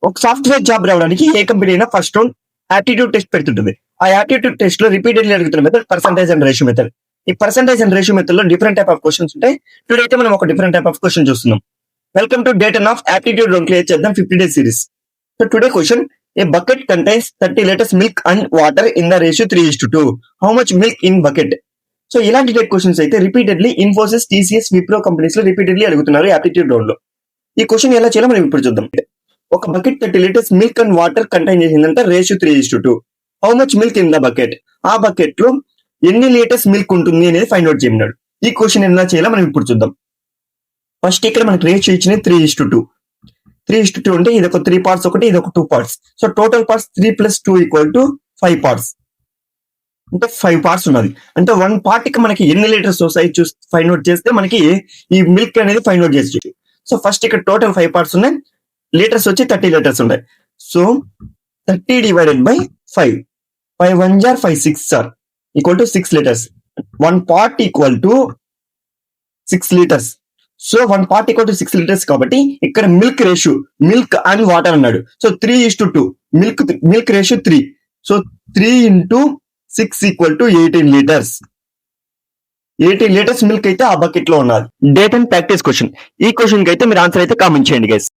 ఒక software job రావడానికి ఏ company అయినా ఫస్ట్ రౌండ్ యాప్టిట్యూడ్ టెస్ట్ పెడుతుంటుంది. ఆ యాప్టిట్యూడ్ టెస్ట్ లో రిపీటెడ్లీ అడుగుతున్న method percentage and ratio method. ఈ పర్సెంటేజ్ అండ్ రేషియో మెథడ్ లో డిఫరెంట్ టైప్ ఆఫ్ క్వశ్చన్స్ ఉంటాయి. టుడే అయితే మనం ఒక డిఫరెంట్ టైప్ ఆఫ్ క్వశ్చన్ చూస్తున్నాం. Welcome to day 10 of aptitude round clear చేద్దాం 50 days series. So today question, A bucket contains 30 liters milk and water in the ratio 3:2. How much milk in bucket? So ఇలాంటి type questions అయితే repeatedly Infosys, TCS, Wipro companies లో repeatedly అడుగుతున్నారు aptitude round లో. ఈ question ఎలా చేయాలో మనం ఇప్పుడు చూద్దాం. ఒక bucket 30 liters milk and water contain చేసిందంటే ratio 3:2. How much milk in the bucket? ఆ బకెట్ లో ఎన్ని లీటర్స్ మిల్క్ ఉంటుంది అనేది ఫైండ్ అవుట్ చేయమన్నాడు. ఈ క్వశ్చన్ ఎలా చేయాలో మనం ఇప్పుడు చూద్దాం. ఫస్ట్ ఇక్కడ మనకి రేషియో ఇచ్చిన 3:2. 3:2 అంటే ఇది ఒక 3 parts ఒకటి, ఇది ఒక 2 parts. So total parts 3 + 2 = 5 parts. అంటే 5 parts ఉన్నది. అంటే 1 part కి మనకి ఎన్ని లీటర్స్ వస్తాయి చూసి ఫైండ్ అవుట్ చేస్తే మనకి ఈ మిల్క్ అనేది ఫైండ్ అవుట్ చేసి. సో ఫస్ట్ ఇక్కడ టోటల్ 5 parts ఉన్నాయి. లీటర్స్ వచ్చి 30 liters ఉన్నాయి. So 30 / 5. 5 1s are 5 6s are = 6 liters. 1 part = 6 liters. So 1 part = 6 liters కాబట్టి ఇక్కడ milk ratio, milk and water అన్నాడు. So 3:2 milk ratio 3. So 3 × 6 = 18 liters. 18 liters milk అయితే ఆ బకెట్ లో ఉన్నది. Date and practice question. ఈ క్వశ్చన్ కి అయితే మీరు ఆన్సర్ అయితే కామెంట్ చేయండి గైస్.